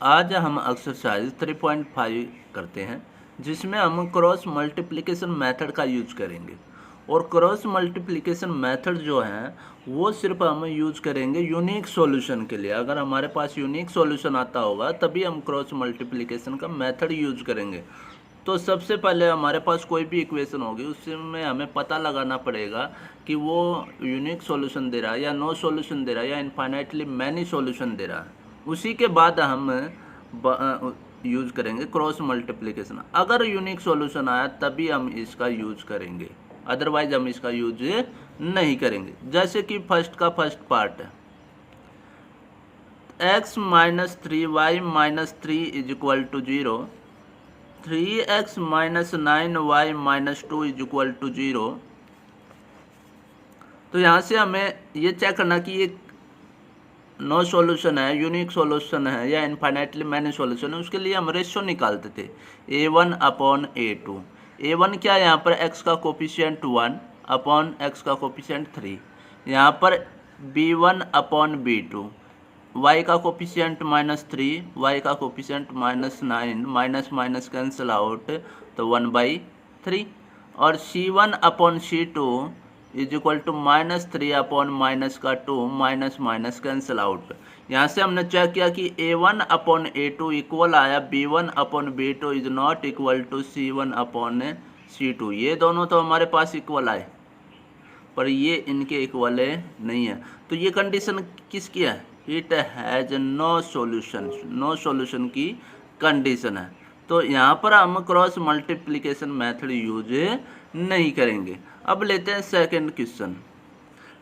आज हम एक्सरसाइज 3.5 करते हैं जिसमें हम क्रॉस मल्टीप्लिकेशन मेथड का यूज करेंगे। और क्रॉस मल्टीप्लिकेशन मेथड जो है वो सिर्फ हम यूज करेंगे यूनिक सॉल्यूशन के लिए। अगर हमारे पास यूनिक सॉल्यूशन आता होगा तभी हम क्रॉस मल्टीप्लिकेशन का मेथड यूज करेंगे। तो सबसे पहले हमारे पास कोई भी इक्वेशन होगी उसमें हमें पता लगाना पड़ेगा कि वो यूनिक सॉल्यूशन दे रहा है या नो सॉल्यूशन दे रहा है या इनफाइनाइटली मैनी सॉल्यूशन दे रहा है। उसी के बाद हम यूज करेंगे क्रॉस मल्टीप्लिकेशन। अगर यूनिक सॉल्यूशन आया तभी हम इसका यूज करेंगे, अदरवाइज हम इसका यूज नहीं करेंगे। जैसे कि फर्स्ट का फर्स्ट पार्ट है, x minus 3y minus 3 is equal to 0, 3x minus 9y minus 2 is equal to 0। तो यहाँ से हमें ये चेक करना कि ये नो सॉल्यूशन है, यूनिक सॉल्यूशन है या इनफाइनाइटली मैनी सॉल्यूशन है। उसके लिए हम रेशियो निकालते थे a1 अपॉन a2। a1 क्या है, यहाँ पर x का कोफिशिएंट 1 अपॉन x का कोफिशिएंट 3, यहाँ पर b1 अपॉन b2, y का कोफिशिएंट -3, y का coefficient -9, minus minus cancel out तो 1/3, और c1 upon c2 is equal to -3 upon minus का 2, माइनस माइनस कैंसिल आउट। यहाँ से हमने चेक किया कि a1 अपॉन a2 इक्वल आया b1 upon b2 is not equal to c1 upon c2। ये दोनों तो हमारे पास इक्वल आए पर ये इनके इक्वल नहीं है। तो ये कंडीशन किसकी है, it has no solution, no solution की कंडीशन है। तो यहाँ पर हम क्रॉस मल्टीप्लिकेशन मेथड यूज नहीं करेंगे। अब लेते हैं सेकंड क्वेश्चन।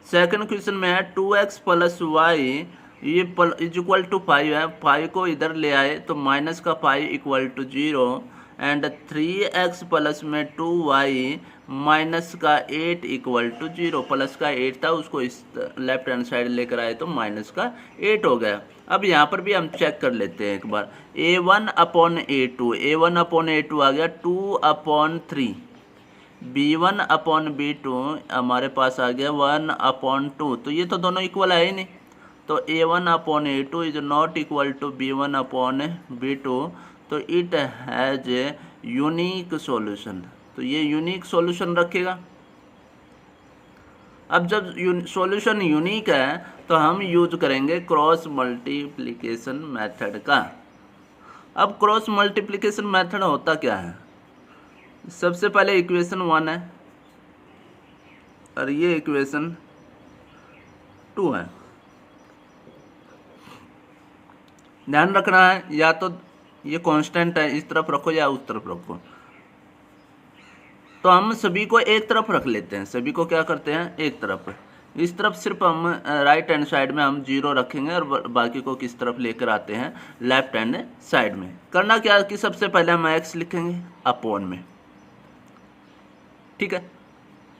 सेकंड क्वेश्चन में है 2x प्लस वाई ये इज इक्वल टू 5 है, 5 को इधर ले आए तो माइनस का 5 equal to 0, and 3x plus में 2y माइनस का 8 इक्वल टू 0। प्लस का 8 था उसको इस लेफ्ट हैंड साइड लेकर आए तो माइनस का 8 हो गया। अब यहाँ पर भी हम चेक कर लेते हैं एक बार, a1 upon a2, a1 upon a2 आ गया 2 अपॉन 3, b1 अपॉन b2 हमारे पास आ गया 1 अपॉन 2। तो ये तो दोनों इक्वल है ही नहीं, तो a1 upon a2 is not equal to b1 upon b2। तो it has a unique solution, तो ये यूनिक सॉल्यूशन रखेगा। अब जब सॉल्यूशन यूनिक है तो हम यूज करेंगे क्रॉस मल्टीप्लिकेशन मेथड का। अब क्रॉस मल्टीप्लिकेशन मेथड होता क्या है, सबसे पहले इक्वेशन 1 है और ये इक्वेशन 2 है। ध्यान रखना है या तो ये कांस्टेंट है इस तरफ रखो या उस तरफ रखो। तो हम सभी को एक तरफ रख लेते हैं, सभी को क्या करते हैं एक तरफ। इस तरफ सिर्फ हम राइट हैंड साइड में हम 0 रखेंगे और बाकी को किस तरफ लेकर आते हैं लेफ्ट हैंड साइड में। करना क्या है कि सबसे पहले हम x लिखेंगे अपॉन में, ठीक है,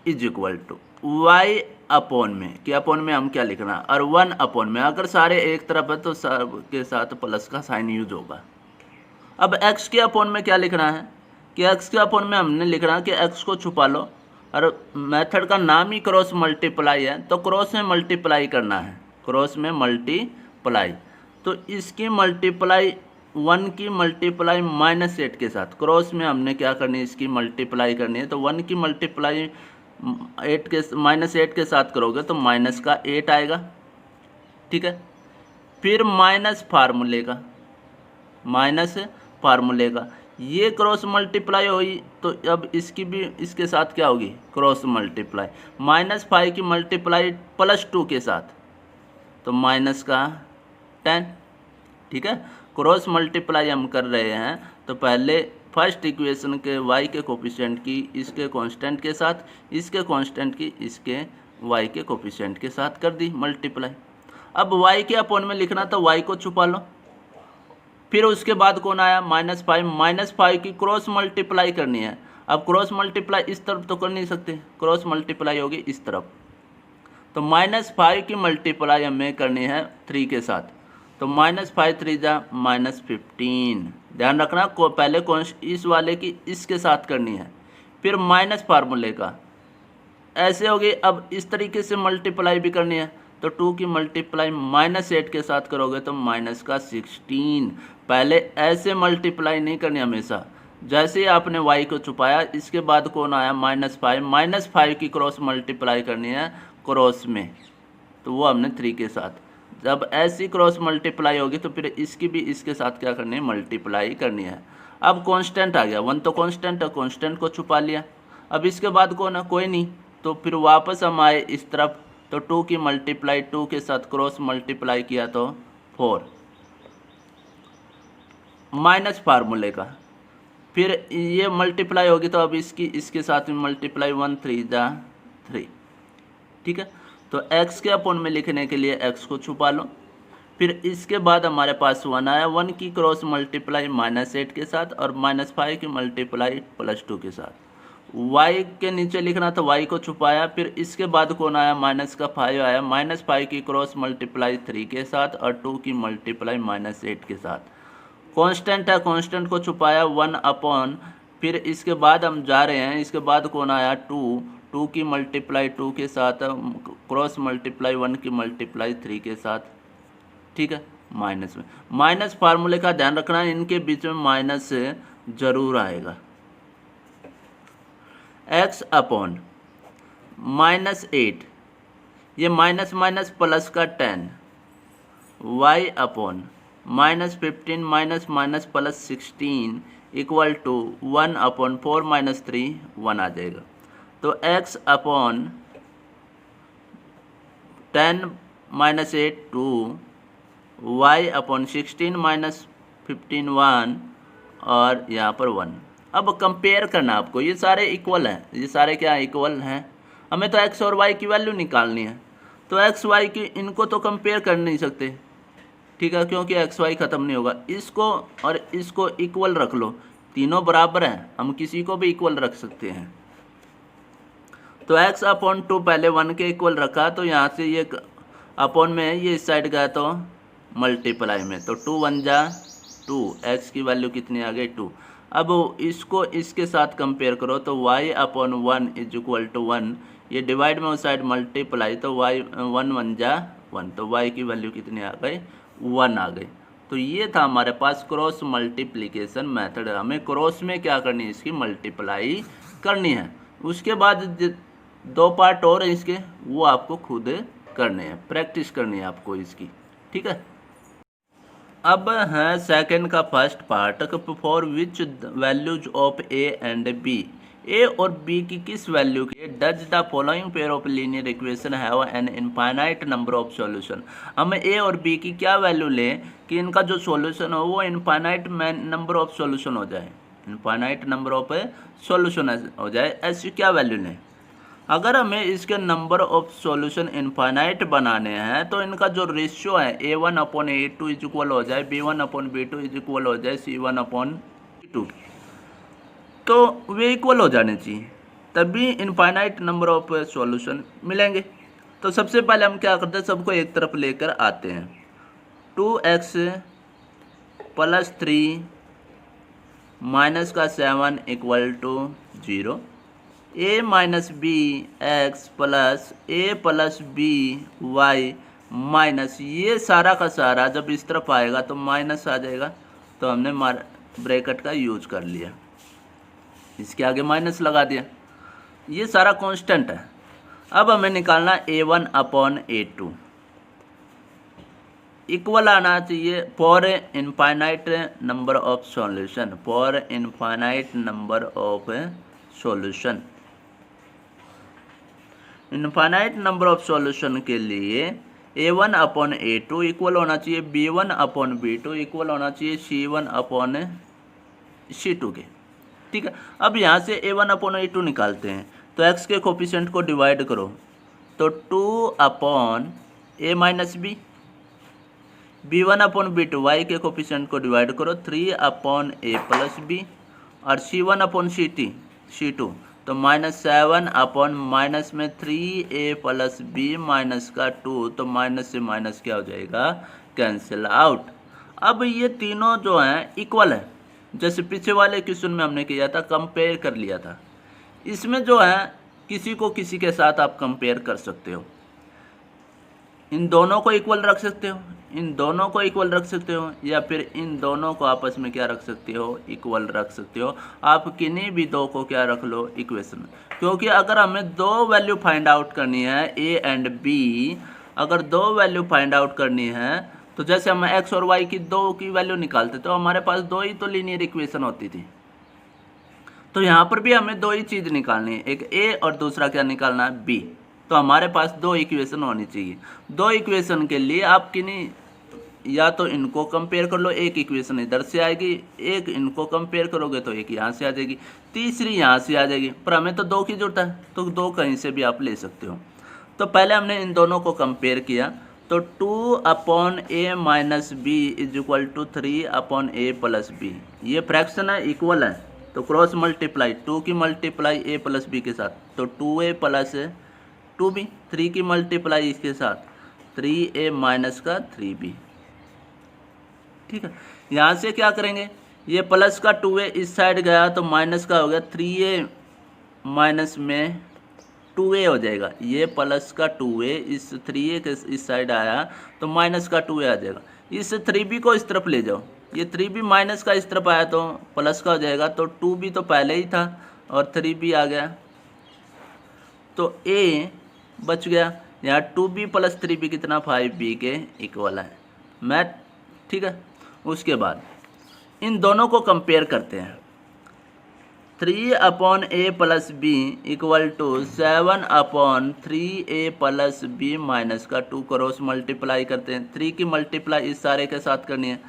is equal to y upon में, कि अपॉन में हम क्या लिखना है और 1 अपॉन में। अगर सारे एक तरफ है तो सब के साथ प्लस का साइन यूज होगा। अब x के अपॉन में क्या लिखना है कि x के अपॉन में हमने लिखना है कि x को छुपा लो, और मेथड का नाम ही क्रॉस मल्टीप्लाई है तो क्रॉस में मल्टीप्लाई करना है, क्रॉस में मल्टीप्लाई। तो इसकी मल्टीप्लाई 1 की मल्टीप्लाई -8 के साथ, क्रॉस में हमने क्या करनी है इसकी मल्टीप्लाई करनी है। तो 1 की मल्टीप्लाई 8 के -8 के साथ करोगे तो माइनस का 8 आएगा, ठीक है। फिर माइनस फार्मूले का ये क्रॉस मल्टीप्लाई हुई तो अब इसकी भी इसके साथ क्या होगी क्रॉस मल्टीप्लाई। -5 की मल्टीप्लाई +2 के साथ तो माइनस का 10, ठीक है। क्रॉस मल्टीप्लाई हम कर रहे हैं तो पहले फर्स्ट इक्वेशन के y के कोफिशिएंट की इसके कांस्टेंट के साथ, इसके कांस्टेंट की इसके y के कोफिशिएंट के साथ कर दी मल्टीप्लाई। अब y के अपॉन में लिखना तो y को छुपा लो। फिर उसके बाद कौन आया -5 की क्रॉस मल्टीप्लाई करनी है। अब क्रॉस मल्टीप्लाई इस तरफ तो कर नहीं सकते, क्रॉस मल्टीप्लाई होगी इस तरफ। तो -5 की मल्टीप्लाई हमें करनी है 3 के साथ, तो -5 3 जा -15। ध्यान रखना को पहले कौन इस वाले की इसके साथ करनी है, फिर माइनस फार्मूले का ऐसे होगी। अब इस तरीके से मल्टीप्लाई भी करनी है तो 2 की मल्टीप्लाई -8 के साथ करोगे तो माइनस का 16। पहले ऐसे मल्टीप्लाई नहीं करनी हमेशा, जैसे ही आपने y को छुपाया इसके बाद कौन आया -5, -5 की क्रॉस मल्टीप्लाई करनी है क्रॉस में, तो वो हमने 3 के साथ। जब ऐसी क्रॉस मल्टीप्लाई होगी तो फिर इसकी भी इसके साथ क्या करनी है, मल्टीप्लाई करनी है। अब कांस्टेंट आ गया, 1 तो कांस्टेंट है, कांस्टेंट को छुपा लिया। अब इसके बाद कौन है, कोई नहीं, तो फिर वापस हम आए इस तरफ, तो 2 की मल्टीप्लाई 2 के साथ क्रॉस मल्टीप्लाई किया तो 4 माइनस फार्मूले का, फिर ये मल्टीप्लाई होगी तो अब इसकी इसके साथ में मल्टीप्लाई 1 3 जा 3, ठीक है। तो x के अपॉन में लिखने के लिए x को छुपा लो, फिर इसके बाद हमारे पास 1 आया, 1 की क्रॉस मल्टीप्लाई -8 के साथ और -5 की मल्टीप्लाई +2 के साथ। y के नीचे लिखना तो y को छुपाया, फिर इसके बाद कौन आया, -5 आया, -5 की क्रॉस मल्टीप्लाई 3 के साथ और 2 की मल्टीप्लाई -8 के साथ। कांस्टेंट है, कांस्टेंट को छुपाया 1 अपॉन, फिर इसके बाद हम जा रहे हैं, इसके बाद कौन आया 2 की मल्टीप्लाई 2 के साथ क्रॉस मल्टीप्लाई 1 की मल्टीप्लाई 3 के साथ, ठीक है। माइनस में माइनस फार्मूले का ध्यान रखना, इनके बीच में माइनस जरूर आएगा। x अपॉन -8, ये माइनस माइनस प्लस का 10, y अपॉन -15 minus minus plus 16 equal to 1 upon 4 - 3 1 आ जाएगा। तो x अपॉन 10 - 8 2, y अपॉन 16 - 15 1 और यहाँ पर 1। अब कंपेयर करना आपको, ये सारे इक्वल हैं, ये सारे क्या इक्वल हैं, हमें तो x और y की वैल्यू निकालनी है। तो x y की इनको तो कंपेयर कर नहीं सकते, ठीक है, क्योंकि x y ख़त्म नहीं होगा। इसको और इसको इक्वल रख लो, तीनों बराबर हैं, हम किसी को भी इक्वल रख सकते हैं। तो x अपॉन 2 पहले 1 के इक्वल रखा, तो यहाँ से ये अपॉन में ये इस साइड गया तो मल्टीप्लाई में, तो 2 1 जा 2, x की वैल्यू कितनी आ गई 2। अब इसको इसके साथ कंपेयर करो तो y upon 1 is equal to 1, ये डिवाइड में उस साइड मल्टीप्लाई, तो y 1 1 जा 1, तो y की वैल्यू कितनी आ गई 1 आ गई। तो ये था हमारे पास क्रॉस मल्टीप्लिकेशन मेथड। हमें क्रॉस में क्या करनी है, इसकी मल्टीप्लाई करनी है। उसके बाद 2 पार्ट और है इसके, वो आपको खुद करने हैं, प्रैक्टिस करनी है आपको इसकी, ठीक है। अब है सेकंड का first part, for which values of A and B, A और बी की किस वैल्यू के does the following pair of linear equation have an infinite number of solution. हम ए और बी की क्या वैल्यू लें कि इनका जो सॉल्यूशन हो वो इनफाइनाइट नंबर ऑफ सॉल्यूशन हो जाए, इनफाइनाइट नंबर ऑफ सॉल्यूशन हो जाए, ऐसी क्या वैल्यू लें। अगर हमें इसके नंबर ऑफ सॉल्यूशन इनफाइनाइट बनाने हैं तो इनका जो रेशियो है a1 upon a2 is equal हो जाए b1 upon b2 is equal हो जाए c1 अपॉन c2, तो वे इक्वल हो जाने चाहिए, तभी इनफाइनाइट नंबर ऑफ सॉल्यूशन मिलेंगे। तो सबसे पहले हम क्या करते हैं, सबको एक तरफ लेकर आते हैं। 2x + 3 माइनस का 7 equal to 0, a minus B X plus a plus B Y minus, ये सारा का सारा जब इस तरफ आएगा तो माइनस आ जाएगा, तो हमने ब्रैकेट का यूज कर लिया, इसके आगे माइनस लगा दिया। ये सारा कांस्टेंट है। अब हमें निकालना a1 अपॉन a2, इक्वल आना चाहिए for infinite number of solution, for infinite number of solution. Infinite number of solution के लिए a1 अपॉन a2 इक्वल होना चाहिए b1 अपॉन b2 इक्वल होना चाहिए c1 अपॉन c2 के, ठीक है। अब यहाँ से a1 अपॉन a2 निकालते हैं, तो x के कोफिशिएंट को डिवाइड करो, तो 2 upon a minus B, b1 upon b2 y के कोफिशिएंट को डिवाइड करो 3 अपॉन a प्लस बी, और c1 अपॉन c2 तो -7 अपॉन माइनस में 3a प्लस बी माइनस का 2, तो माइनस से माइनस क्या हो जाएगा, कैंसिल आउट। अब ये तीनों जो हैं इक्वल है, जैसे पीछे वाले क्वेश्चन में हमने किया था, कंपेयर कर लिया था। इसमें जो है किसी को किसी के साथ आप कंपेयर कर सकते हो। इन दोनों को इक्वल रख सकते हो, इन दोनों को इक्वल रख सकते हो, या फिर इन दोनों को आपस में क्या रख सकते हो, इक्वल रख सकते हो। आप किन्हीं भी दो को क्या रख लो, इक्वेशन। क्योंकि अगर हमें दो वैल्यू फाइंड आउट करनी है ए एंड बी, अगर दो वैल्यू फाइंड आउट करनी है तो जैसे हम एक्स और वाई की दो की वैल्यू निकालते तो हमारे पास दो ही तो लीनियर इक्वेशन होती थी। तो यहाँ पर भी हमें दो ही चीज़ निकालनी है, एक ए और दूसरा क्या निकालना है, बी। तो हमारे पास दो इक्वेशन होनी चाहिए। दो इक्वेशन के लिए आप किन्हीं या तो इनको कंपेयर कर लो, एक इक्वेशन इधर से आएगी, एक इनको कंपेयर करोगे तो एक यहाँ से आ जाएगी, तीसरी यहाँ से आ जाएगी, पर हमें तो दो की जरूरत है तो दो कहीं से भी आप ले सकते हो। तो पहले हमने इन दोनों को कंपेयर किया, तो 2/a minus B is equal to 3/a plus B. ये फ्रैक्शन है, इक्वल है, तो क्रॉस मल्टीप्लाई 2 की मल्टीप्लाई a प्लस बी के साथ, तो 2a प्लस 2b, 3 की मल्टीप्लाई इसके साथ 3a माइनस का 3b। ठीक है, यहाँ से क्या करेंगे, ये प्लस का 2a इस साइड गया तो माइनस का हो गया 3a माइनस में 2a हो जाएगा। ये प्लस का 2a इस 3a के इस साइड आया तो माइनस का 2a आ जाएगा। इस 3b को इस तरफ ले जाओ, ये 3b माइनस का इस तरफ आया तो प्लस का हो जाएगा, तो 2b तो पहले ही था और 3b आ गया, तो a बच गया। यहाँ 2b प्लस 3b कितना, 5b के इक्वल है मैथ। ठीक है, उसके बाद इन दोनों को कंपेयर करते हैं। 3/a plus B equal to 7/3a plus B minus का 2, क्रॉस मल्टीप्लाई करते हैं। 3 की मल्टीप्लाई इस सारे के साथ करनी है,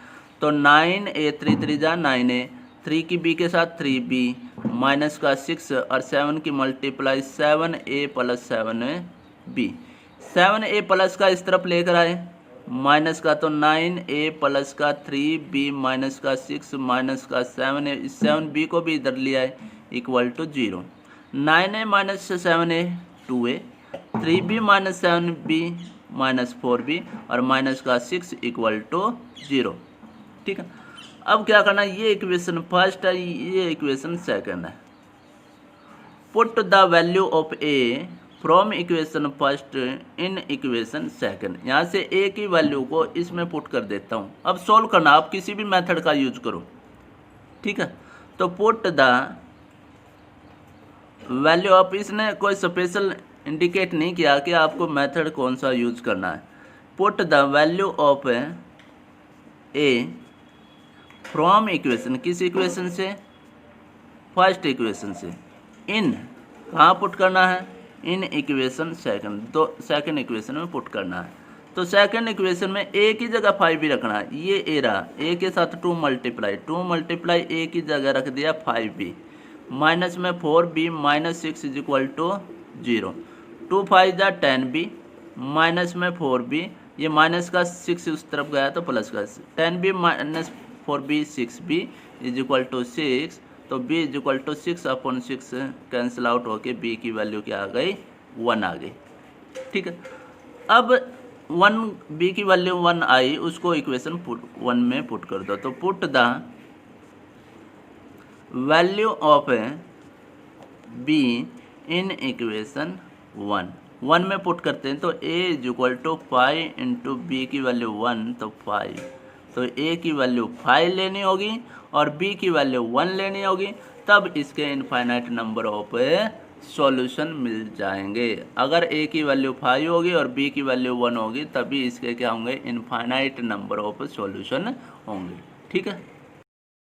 तो 9a 3 3 जा 9a, 3 की b के साथ 3b माइनस का 6 और 7 की multiply 7a plus 7b। 7a plus का इस तरफ लेकर आए माइनस का, तो 9a प्लस का 3b माइनस का 6 माइनस का 7a, इस 7b को भी इधर लिया है equal to 0। 9a minus 7a 2a, 3b minus 7b minus 4b और माइनस का 6 इक्वल टू 0। ठीक है, अब क्या करना है, ये इक्वेशन फर्स्ट है, ये इक्वेशन सेकंड है। Put the value of a from equation first in equation second. यहाँ से a की वैल्यू को इसमें पुट कर देता हूँ। अब सॉल्व करना, आप किसी भी मेथड का यूज करो। ठीक है, तो पुट द वैल्यू ऑफ, इसने कोई स्पेशल इंडिकेट नहीं किया कि आपको मेथड कौन सा यूज करना है। Put the value of a from equation, किस इक्वेशन से, फर्स्ट इक्वेशन से, इन कहाँ पुट करना है, इन इक्वेशन सेकंड, तो सेकंड इक्वेशन में पुट करना है। तो सेकंड इक्वेशन में a की जगह 5 भी रखना है, ये a रहा, a के साथ 2 मल्टीप्लाई a की जगह रख दिया 5b माइनस में 4b minus 6 is equal to 0। 2 5 जा 10b माइनस में 4b, ये माइनस का 6 उस तरफ गया तो प्लस का 10b minus 4b 6b is equal to 6, तो b is equal to 6/6 cancel out होके b की वैल्यू क्या आ गई, 1 आ गई। ठीक है, अब 1 b की वैल्यू 1 आई, उसको इक्वेशन 1 में पुट कर दो। तो put the value of b in equation 1 में पुट करते हैं, तो a is equal to 5 into B की वैल्यू 1, तो 5, तो a की वैल्यू 5 लेनी होगी और b की वैल्यू 1 लेनी होगी, तब इसके इनफाइनाइट नंबर ऑफ सॉल्यूशन मिल जाएंगे। अगर a की वैल्यू 5 होगी और b की वैल्यू 1 होगी, तभी इसके क्या होंगे, इनफाइनाइट नंबर ऑफ सॉल्यूशन होंगे। ठीक है।